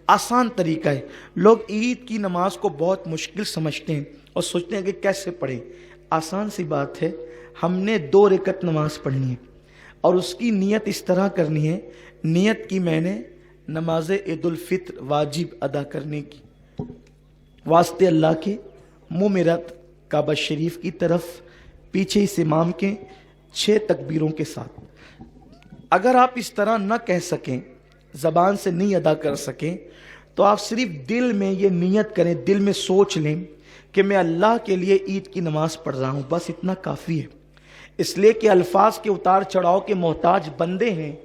आसान तरीका है। लोग ईद की नमाज को बहुत मुश्किल समझते हैं और सोचते हैं कि कैसे पढ़ें। आसान सी बात है, हमने 2 रकत नमाज पढ़नी है और उसकी नीयत इस तरह करनी है, नीयत की मैंने नमाज ईद उल फित्र वाजिब अदा करने की, वास्ते अल्लाह के मुँह में रख काबा शरीफ की तरफ, पीछे इस इमाम के 6 तकबीरों के साथ। अगर आप इस तरह न कह सकें, ज़बान से नहीं अदा कर सकें, तो आप सिर्फ दिल में ये नियत करें, दिल में सोच लें कि मैं अल्लाह के लिए ईद की नमाज पढ़ रहा हूँ, बस इतना काफ़ी है। इसलिए कि अल्फाज के उतार चढ़ाव के मोहताज बंदे हैं।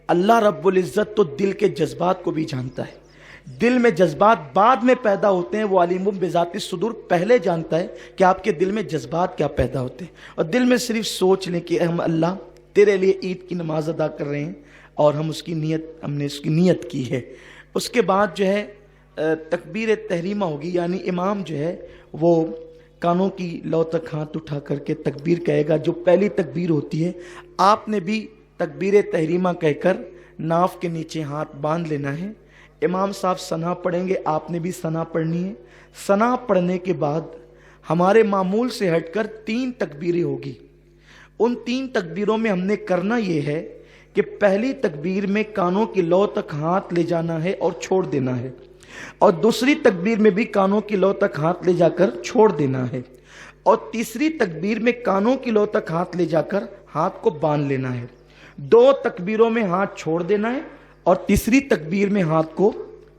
अल्लाह रब्बुल इज़्ज़त तो दिल के जज्बात को भी जानता है। दिल में जज्बात बाद में पैदा होते हैं, वो अलीमुम बिज़ाति सुदूर पहले जानता है कि आपके दिल में जज्बात क्या पैदा होते हैं। और दिल में सिर्फ सोच लें कि हम अल्लाह तेरे लिए ईद की नमाज अदा कर रहे हैं और हमने उसकी नीयत की है। उसके बाद जो है तकबीर तहरीमा होगी, यानी इमाम जो है वो कानों की लौ तक हाथ उठा करके तकबीर कहेगा। जो पहली तकबीर होती है, आपने भी तकबीर तहरीमा कहकर नाफ के नीचे हाथ बांध लेना है। इमाम साहब सना पढ़ेंगे, आपने भी सना पढ़नी है। सना पढ़ने के बाद हमारे मामूल से हटकर 3 तकबीरें होगी। उन 3 तकबीरों में हमने करना ये है कि पहली तकबीर में कानों की लौ तक हाथ ले जाना है और छोड़ देना है, और दूसरी तकबीर में भी कानों की लौ तक हाथ ले जाकर छोड़ देना है, और तीसरी तकबीर में कानों की लौ तक हाथ ले जाकर हाथ को बांध लेना है। 2 तकबीरों में हाथ छोड़ देना है और तीसरी तकबीर में हाथ को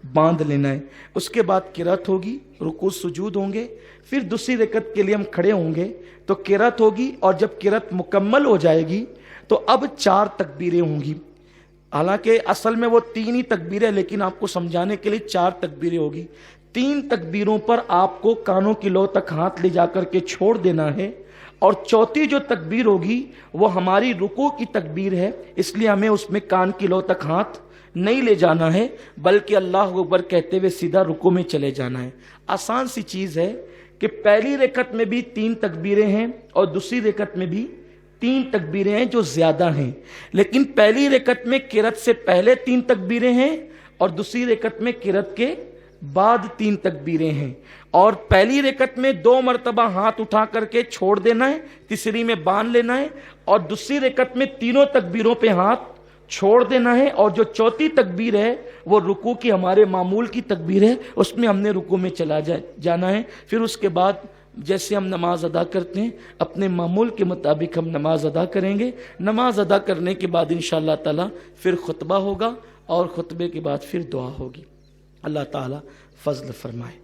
बांध लेना है। उसके बाद किरात होगी, रुकू सुजूद होंगे, फिर दूसरी रकत के लिए हम खड़े होंगे तो किरात होगी, और जब किरात मुकम्मल हो जाएगी तो अब 4 तकबीरें होंगी। हालांकि असल में वो 3 ही तकबीरें, लेकिन आपको समझाने के लिए 4 तकबीरें होगी। 3 तकबीरों पर आपको कानों की लौ तक हाथ ले जाकर के छोड़ देना है, और चौथी जो तकबीर होगी वो हमारी रुकू की तकबीर है, इसलिए हमें उसमें कान की लौ तक हाथ नहीं ले जाना है, बल्कि अल्लाह अकबर कहते हुए सीधा रुकू में चले जाना है। आसान सी चीज़ है कि पहली रकत में भी 3 तकबीरें हैं और दूसरी रकत में भी 3 तकबीरें हैं जो ज़्यादा हैं, लेकिन पहली रकत में किरत से पहले 3 तकबीरें हैं और दूसरी रकत में किरत के बाद 3 तकबीरें हैं। और पहली रकत में 2 मरतबा हाथ उठा करके छोड़ देना है, तीसरी में बांध लेना है, और दूसरी रकत में तीनों तकबीरों पे हाथ छोड़ देना है, और जो चौथी तकबीर है वो रुकू की हमारे मामूल की तकबीर है, उसमें हमने रुकू में चला जाना है। फिर उसके बाद जैसे हम नमाज अदा करते हैं अपने मामूल के मुताबिक हम नमाज अदा करेंगे। नमाज अदा करने के बाद इंशाअल्लाह ताला फिर खुतबा होगा और खुतबे के बाद फिर दुआ होगी। अल्लाह ताला फजल फरमाए।